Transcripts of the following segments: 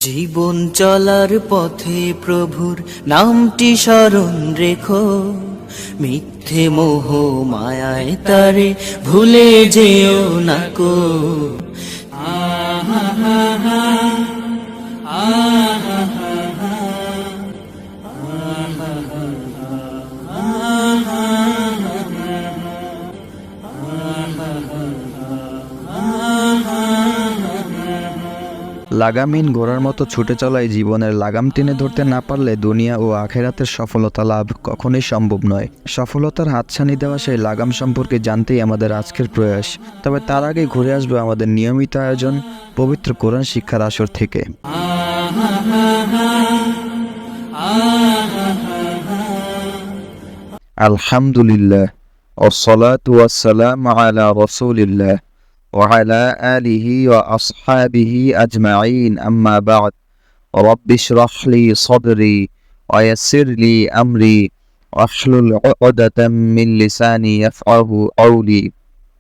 জীবন চলার পথে প্রভুর নামটি স্মরণ রেখো, মিথ্যে মোহ মায়ায় তারে ভুলে যেও না কো। লাগামহীন ঘোড়ার মতো ছুটে চলায় জীবনের লাগাম টেনে ধরতে না পারলে দুনিয়া ও আখেরাতের সফলতা লাভ কখনোই সম্ভব নয়। সফলতার হাতছানি দেওয়া সেই লাগাম সম্পর্কে জানতেই আমাদের আজকের প্রয়াস। তবে তার আগে ঘুরে আসবে আমাদের নিয়মিত আয়োজন পবিত্র কোরআন শিক্ষার আসর থেকে। আলহামদুলিল্লাহ ওয়াসসালাতু ওয়াসসালামু আলা রাসূলিল্লাহ وعلى آله وأصحابه أجمعين أما بعد رب اشرح لي صدري ويسر لي أمري واحلل عقدة من لساني يفقهوا قولي।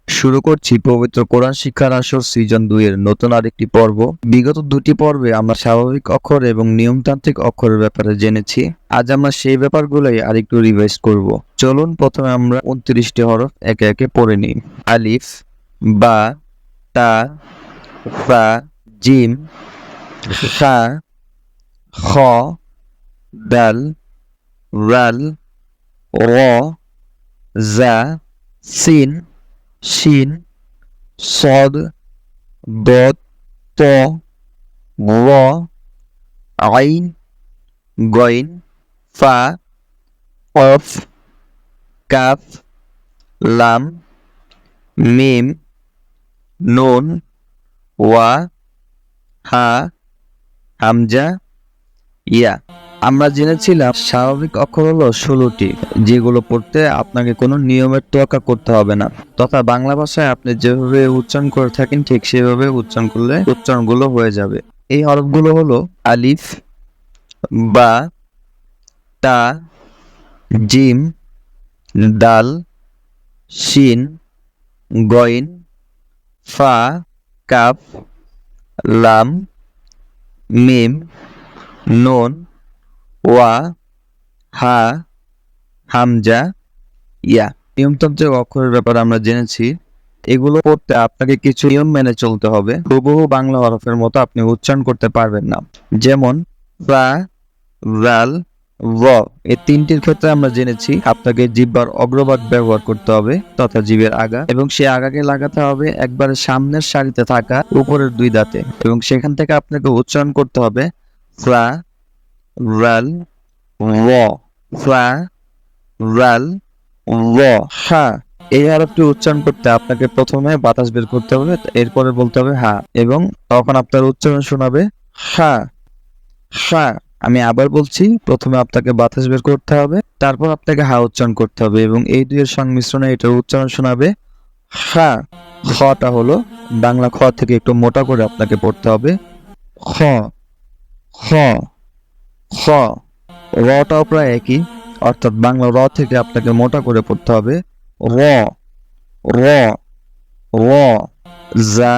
শুরু করছি পবিত্র কোরআন শিক্ষার আসর সিজন 2 এর নতুন আরেকটি পর্ব। বিগত দুটি পর্বে আমরা স্বাভাবিক অক্ষর এবং নিয়মতান্ত্রিক অক্ষরের ব্যাপারে জেনেছি। আজ আমরা সেই ব্যাপারগুলোই আরেকটু রিভাইজ করব। চলুন প্রথমে আমরা 29টি হরফ একে একে পড়ে নিই। আলিফ, বা, তা, ফা, জিম, খা, খ, দাল, রাল, র, জা, সিন, শিন, সদ, দত, ত, র, আইন, গইন, ফা, কফ, কাফ, লাম, মিম, নুন, ওয়া, হা, হামজা, ইয়া। আমরা জেনেছিলাম স্বাভাবিক অক্ষর হলো 16টি, যেগুলো পড়তে আপনাকে কোনো নিয়মের তোয়াক্কা করতে হবে না, তথা বাংলা ভাষায় আপনি যেভাবে উচ্চারণ করে থাকেন ঠিক সেভাবে উচ্চারণ করলে উচ্চারণগুলো হয়ে যাবে। এই হরফগুলো হলো আলিফ, বা, তা, জিম, দাল, শিন, গইন, ফা, কাফ, লাম, মিম, নুন, ওয়া, হা, হামজা, ইয়া। নিয়মতান্ত্রিক অক্ষরের ব্যাপারে আমরা জেনেছি। এগুলো পড়তে আপনাকে কিছু নিয়ম মেনে চলতে হবে। হুবহু বাংলা হরফের মতো আপনি উচ্চারণ করতে পারবেন না। যেমন ফা, রাল, র, এই তিনটির ক্ষেত্রে আমরা জেনেছি আপনাকে জিহ্বার অগ্রভাগ ব্যবহার করতে হবে, তথা জিভের আগা, এবং সেই আগাকে লাগাতে হবে একবারে সামনের সারিতে থাকা উপরের দুই দাঁতে, এবং সেখান থেকে আপনাকে উচ্চারণ করতে হবে ফা, রাল, র, ফা, রাল, র, হা। এই হরফটি উচ্চারণ করতে আপনাকে প্রথমে বাতাস বের করতে হবে, এরপরে বলতে হবে হা, এবং তখন আপনার উচ্চারণ শোনাবে হা, হা। আমি আবার বলছি, প্রথমে আপনাকে বাতাস বের করতে হবে, তারপর আপনাকে হা উচ্চারণ করতে হবে, এবং এই দুইয়ের সংমিশ্রণে এটার উচ্চারণ শোনাবে হা। খটা হলো বাংলা খ থেকে একটু মোটা করে আপনাকে পড়তে হবে খ, খ, খ। রটাও প্রায় একই, অর্থাৎ বাংলা র থেকে আপনাকে মোটা করে পড়তে হবে র, র, র, জা,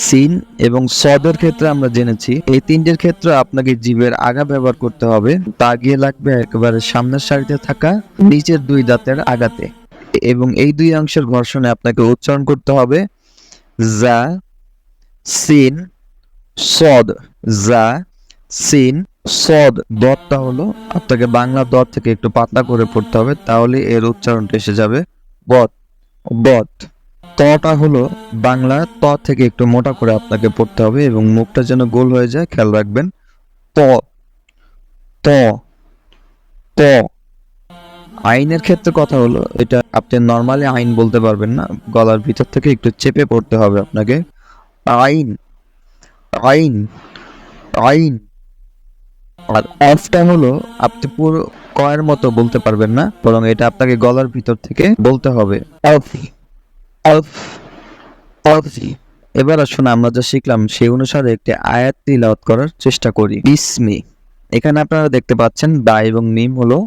সিন এবং সদের ক্ষেত্রে আমরা জেনেছি এই তিনটের ক্ষেত্রে আপনাকে জিভের আগা ব্যবহার করতে হবে, তা গিয়ে লাগবে একেবারে সামনের সারিতে থাকা নিচের দুই দাঁতের আগাতে, এবং এই দুই অংশের ঘর্ষণে আপনাকে উচ্চারণ করতে হবে জা, সিন, সদ, জা, সিন, সদ। দতটা হলো আপনাকে বাংলা দত থেকে একটু পাতলা করে পড়তে হবে, তাহলে এর উচ্চারণটা এসে যাবে বত, বত। তটা হলো বাংলা ত থেকে একটু মোটা করে আপনাকে পড়তে হবে, এবং মুখটা যেন গোল হয়ে যায় খেয়াল রাখবেন ত, ত, ত। আইনের ক্ষেত্রে কথা হলো, এটা আপনি নর্মালি আইন বলতে পারবেন না, গলার ভিতর থেকে একটু চেপে পড়তে হবে আপনাকে আইন, আইন, আইন। আর অফটা হলো আপনি পুরো কয়ের মতো বলতে পারবেন না, বরং এটা আপনাকে গলার ভিতর থেকে বলতে হবে অফ, অফ, অফ। এবার আসুন আমরা যা শিখলাম সেই অনুসারে একটি আয়াত তিলাওয়াত করার চেষ্টা করি। বিসমি, এখানে আপনারা দেখতে পাচ্ছেন বা এবং মিম হলো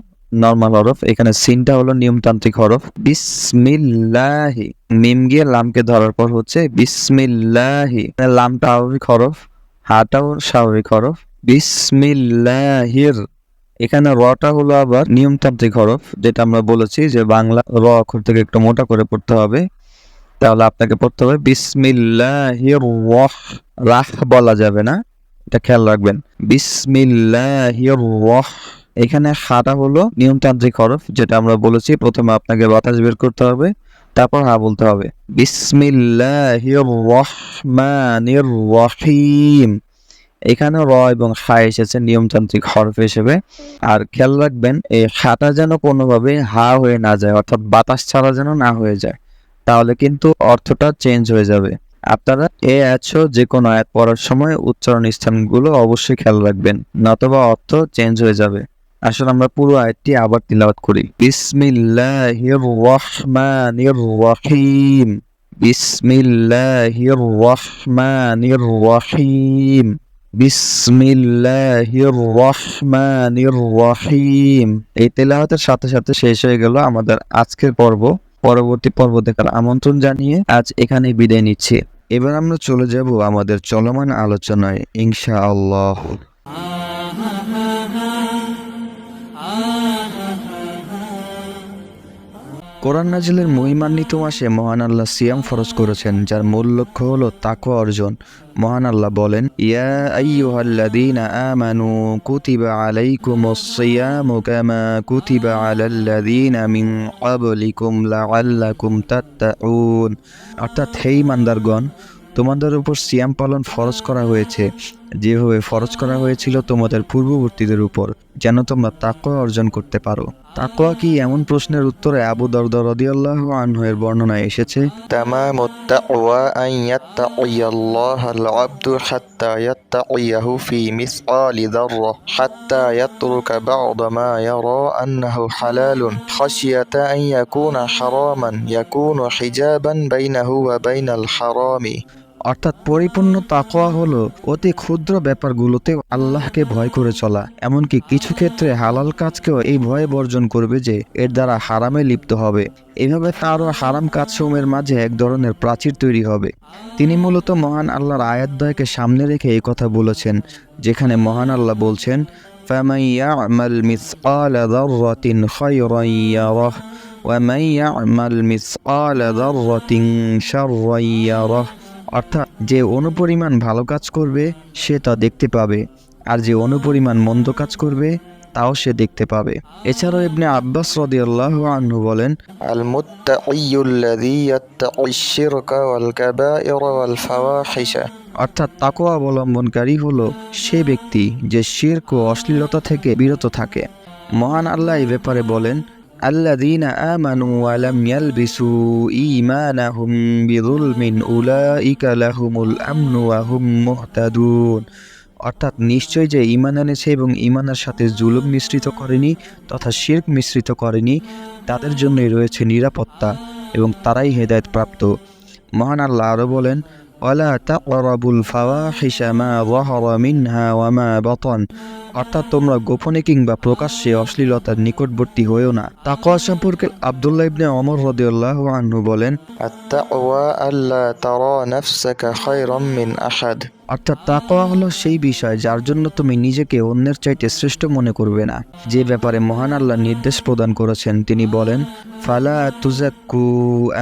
নরমাল হরফ, এখানে সিনটা হলো নিয়মতান্ত্রিক হরফ। বিসমিল্লাহি, মিম গিয়ে লামকে ধরার পর হচ্ছে বিসমিল্লাহি, লামটা স্বাভাবিক হরফ, হাটাও স্বাভাবিক হরফ। বিসমিল্লাহির, এখানে রটা হলো আবার নিয়মতান্ত্রিক হরফ, যেটা আমরা বলেছি যে বাংলা র অক্ষর থেকে একটু মোটা করে পড়তে হবে। তাহলে আপনাকে পড়তে হবে বিসমিল্লাহির রহ, রাহ বলা যাবে না, এটা খেয়াল রাখবেন। বিসমিল্লাহির রহ, এখানে হাটা হলো নিয়মতান্ত্রিক হরফ, যেটা আমরা বলেছি প্রথমে আপনাকে বাতাস বের করতে হবে, তারপর হা বলতে হবে। বিসমিল্লাহির রহমানির রহিম, এখানে র এবং হা এসেছে নিয়মতান্ত্রিক হরফ হিসেবে। আর খেয়াল রাখবেন এই হাটা যেন কোনোভাবে হা হয়ে না যায়, অর্থাৎ বাতাস ছাড়া যেন না হয়ে যায়, তাহলে কিন্তু অর্থটা চেঞ্জ হয়ে যাবে। আপনারা যে কোনো আয়াত পড়ার সময় উচ্চারণ স্থানগুলো অবশ্যই খেয়াল রাখবেন, নতুবা অর্থ চেঞ্জ হয়ে যাবে। আসলে আমরা পুরো আয়াতটি আবার তিলাওয়াত করি। বিসমিল্লাহির রহমানির রহিম, বিসমিল্লাহির রহমানির রহিম, বিসমিল্লাহির রহমানির রহিম। এই তেলাওয়াতের সাথে সাথে শেষ হয়ে গেল আমাদের আজকের পর্ব। পরবর্তী পর্ব দেখার আমন্ত্রণ জানিয়ে আজ এখানেই বিদায় নিচ্ছি। এবার আমরা চলে যাব আমাদের চলমান আলোচনায় ইনশাআল্লাহ। কোরআন নাজিলের মহিমান্বিত মাসে মহান আল্লাহ সিয়াম ফরজ করেছেন, যার মূল লক্ষ্য হলো তাকওয়া অর্জন। মহান আল্লাহ বলেন, ইয়া আইয়ুহাল্লাযীনা আমানু কুতিবা আলাইকুমুস সিয়ামু কামা কুতিবা আলাল্লাযীনা মিন ক্বাবলিকুম লাআল্লাকুম তাত্তাকুন। অর্থাৎ হে ঈমানদারগণ, তোমাদের উপর সিয়াম পালন ফরজ করা হয়েছে যেভাবে ফরজ করা হয়েছিল তোমাদের পূর্ববর্তীদের উপর, যেন তোমরা তাকওয়া অর্জন করতে পারো। তাকওয়া কি, এমন প্রশ্নের উত্তরে আবু দারদা রাদিয়াল্লাহু আনহু এর বর্ণনায় এসেছে, তামামুত তাকওয়া আন ইয়াত্তাকিয়াল্লাহাল আবদু হাত্তা ইয়াত্তাকিয়াহু ফি মিসকালি যাররা হাত্তা ইয়াতরুকা বা'দা মা ইয়ারা আন্নাহু হালালুন খাশিয়াতা আন ইয়াকুনা হারামান ইয়াকুনু হিজাবান বাইনাহু ওয়া বাইনাল হারামি। অর্থাৎ পরিপূর্ণ তাকওয়া হলো অতি ক্ষুদ্র ব্যাপারগুলোতে আল্লাহকে ভয় করে চলা, এমনকি কিছু ক্ষেত্রে হালাল কাজকেও এই ভয়ে বর্জন করবে যে এর দ্বারা হারামে লিপ্ত হবে। এভাবে তারও হারাম কাজসমূহের মাঝে এক ধরনের প্রাচীর তৈরি হবে। তিনি মূলত মহান আল্লাহর আয়াতদ্বয়কে সামনে রেখে এই কথা বলেছেন, যেখানে মহান আল্লাহ বলছেন, ফামান ইয়া'মাল মিসকালা যাররাতিন খায়রান ইয়ারাহ ওয়া মান ইয়া'মাল মিসকালা যাররাতিন শাররান ইয়ারাহ। অর্থাৎ যে অনুপরিমাণ ভালো কাজ করবে সে তা দেখতে পাবে, আর যে অনুপরিমাণ মন্দ কাজ করবে তাও সে দেখতে পাবে। এছাড়াও ইবনে আব্বাস রাদিয়াল্লাহু আনহু বলেন, আল মুত্তাকিয়ুল্লাযী ইয়াত্তাকিশ শিরকা ওয়াল কাবাইরা ওয়াল ফাওয়াহিশা। অর্থাৎ তাকওয়া অবলম্বনকারী হলো সে ব্যক্তি যে শিরক ও অশ্লীলতা থেকে বিরত থাকে। মহান আল্লাহ এই ব্যাপারে বলেন, আল্লাযীনা আমানু ওয়া লাম ইয়ালবিসু ঈমানাহুম বিযুলমিন উলাইকা লাহুমুল আমনু ওয়া হুম মুহতাদুন। অর্থাৎ নিশ্চয় যে ঈমান এনেছে এবং ঈমানের সাথে জুলুম মিশ্রিত করেনি তথা শিরক মিশ্রিত করেনি, তাদের জন্যই রয়েছে নিরাপত্তা এবং তারাই হেদায়েত প্রাপ্ত। মহান আল্লাহ আরো বলেন, ওয়ালা তাকরাবুল ফাওয়াহিশা মা যাহারা মিনহা ওয়া মা বাতান। অর্থাৎ তোমরা গোপনে কিংবা প্রকাশ্যে অশ্লীলতার নিকটবর্তী হয়েও না। তাকওয়া সম্পর্কে আব্দুল্লাহ ইবনে ওমর রাদিয়াল্লাহু আনহু বলেন, আত-তাকওয়া আল্লা তারা নাফসাকা খায়রাম মিন আহাদ। অর্থাৎ তাকওয়া হলো সেই বিষয় যার জন্য তুমি নিজেকে অন্যের চাইতে শ্রেষ্ঠ মনে করবে না। যে ব্যাপারে মহান আল্লাহ নির্দেশ প্রদান করেছেন তিনি বলেন, ফালা তুযাক্কু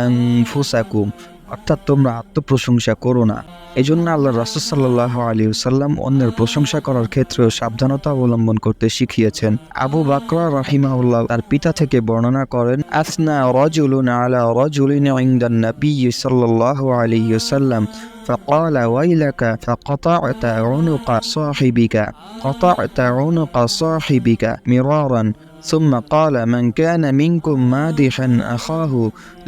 আনফুসাকুম। অর্থাৎ তোমরা আত্মপ্রশংসা করো না। এজন্য আল্লাহ রাসূল সাল্লাল্লাহু আলাইহি ওয়াসাল্লাম অন্যের প্রশংসা করার ক্ষেত্রেও সাবধানতা অবলম্বন করতে শিখিয়েছেন। আবু বকর রাহিমাহুল্লাহ তার পিতা থেকে বর্ণনা করেন, আসনা রাজুলুন আলা রাজুলিন ইনদান নবী সাল্লাল্লাহু আলাইহি ওয়াসাল্লাম فقال ويلك فقطعت عنق صاحبك مرارا ثم قال من كان منكم مادحا أخاه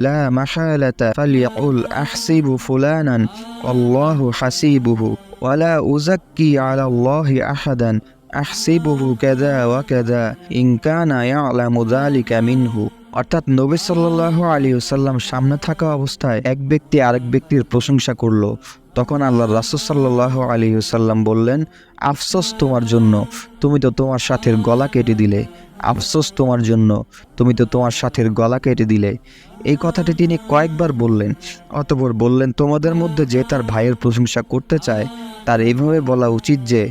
لا محالة فليقل أحسب فلانا والله حسيبه ولا أزكي على الله أحدا أحسبه كذا وكذا إن كان يعلم ذلك منه। অর্থাৎ নবী সাল্লাল্লাহু আলাইহি ওয়াসাল্লাম সামনে থাকা অবস্থায় এক ব্যক্তি আরেক ব্যক্তির প্রশংসা করলো। তখন আল্লাহ রাসূল সাল্লাল্লাহু আলাইহি ওয়াসাল্লাম বললেন, আফসোস তোমার জন্য, তুমি তো তোমার সাথীর গলা কেটে দিলে। আফসোস তোমার জন্য, তুমি তো তোমার সাথীর গলা কেটে দিলে। এই কথাটি তিনি কয়েকবার বললেন। অতঃপর বললেন, তোমাদের মধ্যে যে তার ভাইয়ের প্রশংসা করতে চায় তার এইভাবে বলা উচিত যে,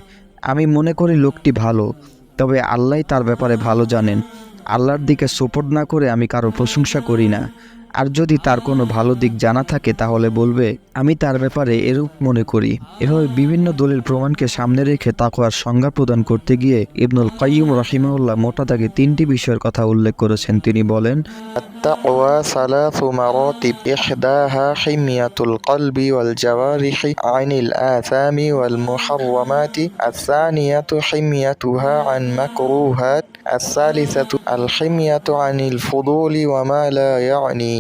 আমি মনে করি লোকটি ভালো, তবে আল্লাহই তার ব্যাপারে ভালো জানেন। আল্লাহর দিকে সুপর্দ না করে আমি কারো প্রশংসা করি না। আর যদি তার কোনো ভালো দিক জানা থাকে তাহলে বলবে, আমি তার ব্যাপারে এরূপ মনে করি। এভাবে বিভিন্ন দলিল প্রমাণকে সামনে রেখে তাকওয়ার সংজ্ঞা প্রদান করতে গিয়ে ইবনুল কাইয়্যিম রাহিমাহুল্লাহ মোটা দাগে 3টি বিষয়ের কথা উল্লেখ করেছেন। তিনি বলেন, التقوى 3 مراتب إحداها حمية القلب والجوارح عن الآثام والمحرمات، الثانية حميتها عن مكروهات، الثالثة الحمية عن الفضول وما لا يعني।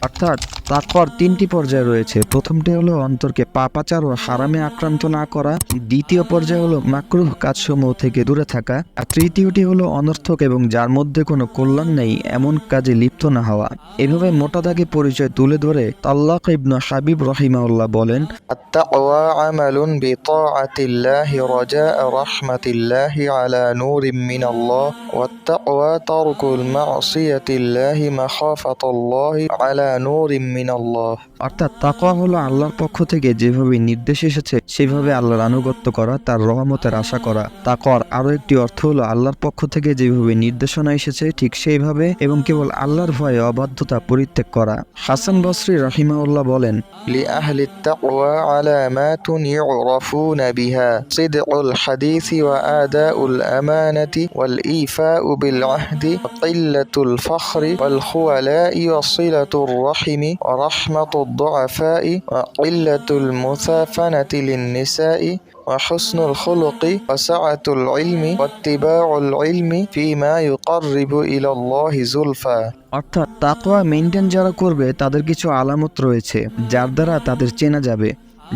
অর্থাৎ তাকওয়ার 3টি পর্যায় রয়েছে। প্রথমটি হলো অন্তরকে পাপাচার ও হারামে আক্রান্ত না করা, দ্বিতীয় পর্যায় হলো মাকরুহ কাজসমূহ থেকে দূরে থাকা, আর তৃতীয়টি হলো অনর্থক এবং যার মধ্যে কোনো কল্যাণ নেই এমন কাজে লিপ্ত না হওয়া। এভাবে মোটা দাগে পরিচয় তুলে ধরে তাল্লাক ইবনে হাবিব রাহিমাহুল্লাহ বলেন, التقوى عمل بطاعة الله رجاء رحمة الله على نور من الله، والتقوى ترك المعصية الله مخافة الله على نور من الله। অর্থাৎ তাকওয়া হলো আল্লাহর পক্ষ থেকে যেভাবে নির্দেশ এসেছে সেভাবে আল্লাহর আনুগত্য করা, তার রহমতের আশা করা। তাকওয়ার আরো একটি অর্থ হলো আল্লাহর পক্ষ থেকে যেভাবে নির্দেশনা এসেছে ঠিক সেইভাবে এবং কেবল আল্লাহর ভয়ে অবাধ্যতা পরিত্যাগ করা। হাসান বসরি রাহিমাহুল্লাহ বলেন, لأهل التقوى علامات يعرفون بها: صدق الحديث وآداء الأمانة والإيفاء بالعهد وقلة الفخر والخولاء وصلة الرحم ورحمة الضعفاء وقلة المثافنة للنساء وحسن الخلق وسعة العلم واتباع العلم فيما يقرب إلى الله زلفى। অর্থাৎ তাকওয়া মেইনটেইন যারা করবে তাদের কিছু আলামত রয়েছে যার দ্বারা তাদের চেনা যাবে।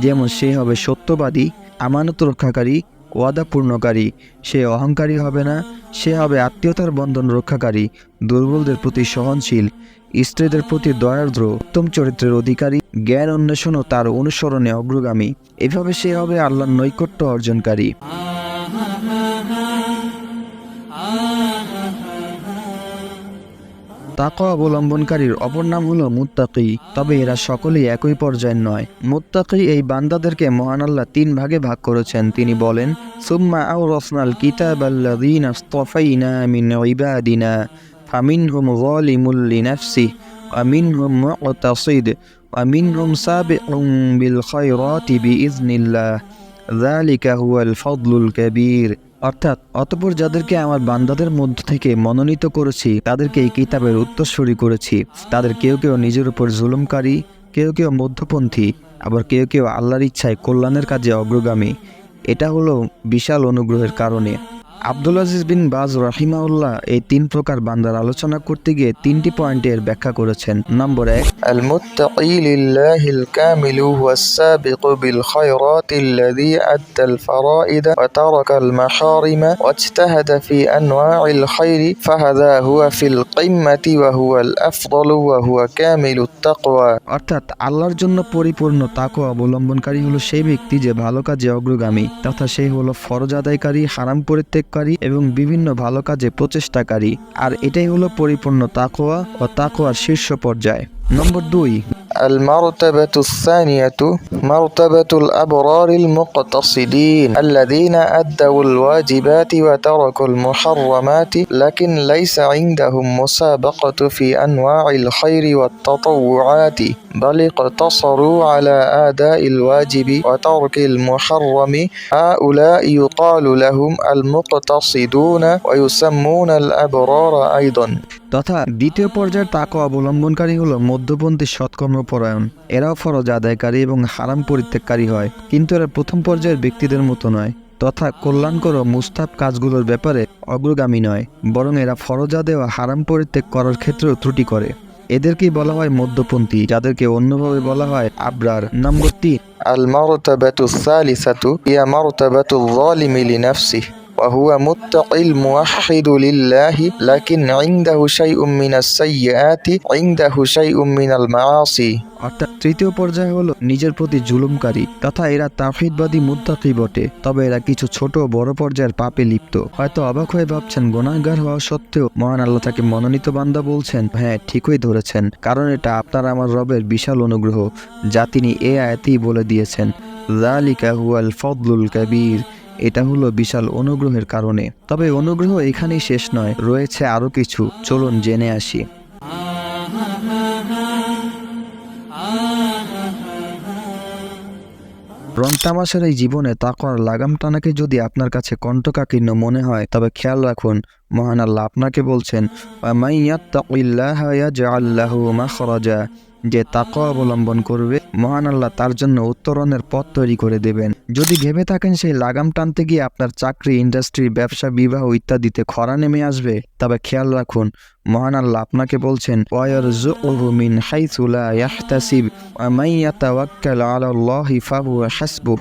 যেমন সে হবে সত্যবাদী, আমানত রক্ষাকারী, ওয়াদা পূর্ণকারী, সে অহংকারী হবে না, সে হবে আত্মীয়তার বন্ধন রক্ষাকারী, দুর্বলদের প্রতি সহনশীল, স্ত্রীদের প্রতি দয়ার্দ্র, উত্তম চরিত্রের অধিকারী, জ্ঞান অন্বেষণ ও তার অনুসরণে অগ্রগামী। এভাবে সে হবে আল্লাহর নৈকট্য অর্জনকারী। তাকওয়া অবলম্বনকারীর অপর নাম হলো মুত্তাকি, তবে এরা সকলেই একই পর্যায়ের নয়। মুত্তাকি এই বান্দাদেরকে মহান আল্লাহ 3 ভাগে ভাগ করেছেন। তিনি বলেন, সুম্মা আওরাসনাল কিতাবাল্লাযীনা ইসতাফাইনা মিন ইবাদিনা ফামিনহুম যালিমুল লিনাফসিহি ওয়া মিনহুম মুকতাসিদ ওয়া মিনহুম সাবিকুম বিল খায়রাতি বিইজনিল্লাহ, যালিকা হুয়াল ফাদলুল কাবীর। অর্থাৎ অতঃপর যাদেরকে আমার বান্দাদের মধ্য থেকে মনোনীত করেছি তাদেরকে এই কিতাবের উত্তরসূরি করেছি। তাদের কেউ কেউ নিজের উপর জুলুমকারী, কেউ কেউ মধ্যপন্থী, আবার কেউ কেউ আল্লাহর ইচ্ছায় কল্যাণের কাজে অগ্রগামী। এটা হলো বিশাল অনুগ্রহের কারণে। আব্দুল আজিজ বিন বাজ রাহিমাহুল্লাহ এই 3 প্রকার বান্দার আলোচনা করতে গিয়ে 3টি পয়েন্টের ব্যাখ্যা করেছেন। নম্বর 1, المتقي لله الكامل هو السابق بالخيرات الذي أدى الفرائض وترك المحارم واجتهد في أنواع الخير، فهذا هو في القمة وهو الأفضل وهو كامل التقوى। অর্থাৎ আল্লাহর জন্য পরিপূর্ণ তাকওয়া অবলম্বনকারী হলো সেই ব্যক্তি যে ভালো কাজে অগ্রগামী, তথা সেই হলো ফরজ আদায়কারী, হারাম পরিত্যাগকারী এবং বিভিন্ন ভালো কাজে প্রচেষ্টাকারী। আর এটাই হলো পরিপূর্ণ তাকওয়া ও তাকওয়ার শীর্ষ পর্যায়। নম্বর 2, المرتبة الثانية مرتبة الأبرار المقتصدين الذين أدوا الواجبات وتركوا المحرمات، لكن ليس عندهم مسابقة في أنواع الخير والتطوعات، بل اقتصروا على أداء الواجب وترك المحرم. هؤلاء يقال لهم المقتصدون ويسمون الأبرار أيضا। তথা দ্বিতীয় পর্যায়ের তাকওয়া অবলম্বনকারী হলো মধ্যপন্থী সৎকর্মপরায়ণ। এরাও ফরজ আদায়কারী এবং হারাম পরিত্যাগকারী হয়, কিন্তু এরা প্রথম পর্যায়ের ব্যক্তিদের মতো নয়, তথা কল্যাণকর ও মুস্তাহাব কাজগুলোর ব্যাপারে অগ্রগামী নয়, বরং এরা ফরজ আদায় ও হারাম পরিত্যাগ করার ক্ষেত্রেও ত্রুটি করে। এদেরকেই বলা হয় মধ্যপন্থী, যাদেরকে অন্যভাবে বলা হয় আবরার। নম্বর 3, المرتبة الثالثة هي مرتبة الظالم لنفسه وهو متقي الموحد لله لكن عنده شيء من السيئات عنده شيء من المعاصي অর্থাৎ তৃতীয় পর্যায়ে হলো নিজের প্রতি জুলুমকারী তথা এরা তাওহীদবাদী মুত্তাকি বটে, তবে এরা কিছু ছোট ও বড় পর্যায়ের পাপে লিপ্ত। হয়তো অবাক হয়ে ভাবছেন গুনাহগার হওয়া সত্ত্বেও মহান আল্লাহ তাকে মনোনীত বান্দা বলছেন। হ্যাঁ, ঠিকই ধরেছেন, কারণ এটা আপনার আমার রবের বিশাল অনুগ্রহ, যা তিনি এ আয়াতেই বলে দিয়েছেন, যালিকা হুয়াল ফাদলুল কাবীর। এটা হলো বিশাল অনুগ্রহের কারণে। তবে অনুগ্রহ এখানেই শেষ নয়, রয়েছে আরো কিছু, চলুন জেনে আসি। রং তামাশার এই জীবনে তাকওয়ার লাগাম টানাকে যদি আপনার কাছে কণ্টকাকীর্ণ মনে হয়, তবে খেয়াল রাখুন, মহান আল্লাহ আপনাকে বলছেন, ওয়ামান ইয়াত্তাকিল্লাহা ইয়াজআল লাহু মাখরাজা। যে তাকওয়া অবলম্বন করবে, মহান আল্লাহ তার জন্য উত্তরণের পথ তৈরি করে দেবেন। যদি ভেবে থাকেন সেই লাগাম টানতে গিয়ে আপনার চাকরি, ইন্ডাস্ট্রি, ব্যবসা, বিবাহ ইত্যাদিতে খরা নেমে আসবে, তবে খেয়াল রাখুন, মহান আল্লাহ আপনাকে বলছেন, ওয়ায়ারযুকুহু মিন হাইসু লা ইয়াহতাসিব ওয়া মান ইয়াতাওয়াক্কাল আলাল্লাহি ফাহুয়া হাসবুহ।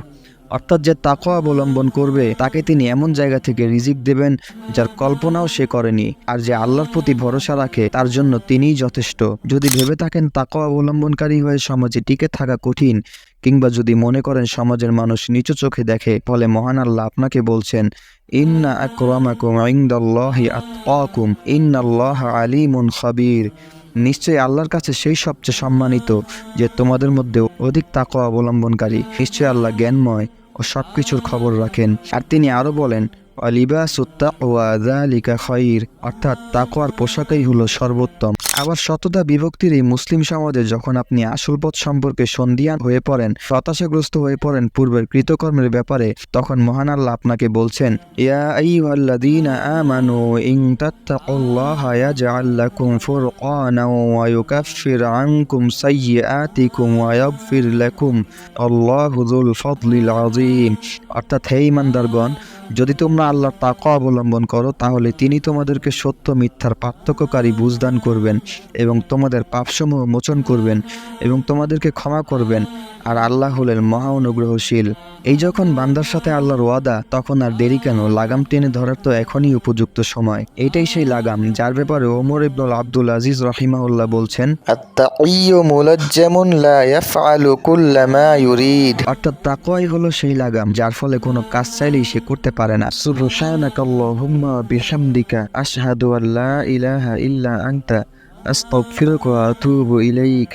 অর্থাৎ যে তাকওয়া অবলম্বন করবে তাকে তিনি এমন জায়গা থেকে রিজিক দেবেন যার কল্পনাও সে করেনি, আর যে আল্লাহর প্রতি ভরসা রাখে তার জন্য তিনিই যথেষ্ট। যদি ভেবে থাকেন তাকওয়া অবলম্বনকারী হয়ে সমাজে টিকে থাকা কঠিন, কিংবা যদি মনে করেন সমাজের মানুষ নিচু চোখে দেখে, ফলে মহান আল্লাহ আপনাকে বলছেন, ইন্না আকরামাকুম ইনদাল্লাহি আতকাকুম ইন্নাল্লাহা আলিমুন খাবীর। নিশ্চয়ই আল্লাহর কাছে সেই সবচেয়ে সম্মানিত যে তোমাদের মধ্যে অধিক তাকওয়া অবলম্বনকারী। নিশ্চয়ই আল্লাহ জ্ঞানময় ও সবকিছুর খবর রাখেন। আর তিনি আরো বলেন, লিবাসুত তাকওয়া যালিকা খায়র। অর্থাৎ তাকওয়ার পোশাকই হলো সর্বোত্তম। আবার শতদা বিভক্তির এই মুসলিম সমাজে যখন আপনি আসল পথ সম্পর্কে সন্দিহান হয়ে পড়েন, হতাশাগ্রস্ত হয়ে পড়েন পূর্বের কৃতকর্মের ব্যাপারে, তখন মহান আল্লাহ আপনাকে বলছেন, ইয়া আইয়ুহাল্লাযীনা আমানু ইন তাত্তাকুল্লাহা ইয়াজআল লাকুম ফুরকানাও ওয়া ইউকাফির আনকুম সাইয়্যাতিকুম ওয়া ইয়াগফির লাকুম আল্লাহু যুল ফাদলিল আযীম। অর্থাৎ হে ঈমানদারগণ, যদি তোমরা আল্লাহর তাকওয়া অবলম্বন করো, তাহলে তিনি তোমাদেরকে সত্য মিথ্যার পার্থক্যকারী বুঝদান করবেন এবং তোমাদের পাপসমূহ মোচন করবেন এবং তোমাদেরকে ক্ষমা করবেন। আর আল্লাহ হলেন মহা অনুগ্রহশীল। এই যখন বান্দার সাথে আল্লাহর ওয়াদা, তখন আর দেরি কেন? লাগাম টেনে ধরার তো এখনই উপযুক্ত সময়। এটাই সেই লাগাম যার ব্যাপারে ওমর ইবনুল আব্দুল আজিজ রাহিমাহুল্লাহ বলছেন, আত-তাকিয়্যু মুলাজ্জামুন লা ইয়াফআলু কুল্লা মা ইউরিদ। অর্থাৎ তাকওয়াই হলো সেই লাগাম যার ফলে কোনো কাজ চাইলেই সে করতে পারে না। সুবহানাকাল্লাহুম্মা বিহামদিকা আশহাদু আল্লা ইলাহা ইল্লা আনতা আস্তাগফিরুকা ওয়া আতুবু ইলাইক।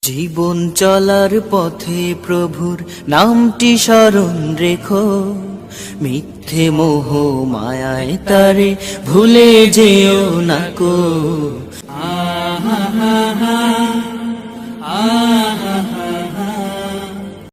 জীবন চলার পথে প্রভুর নামটি স্মরণ রেখো, মিথ্যে মোহ মায়ায় তারে ভুলে যেও না কো।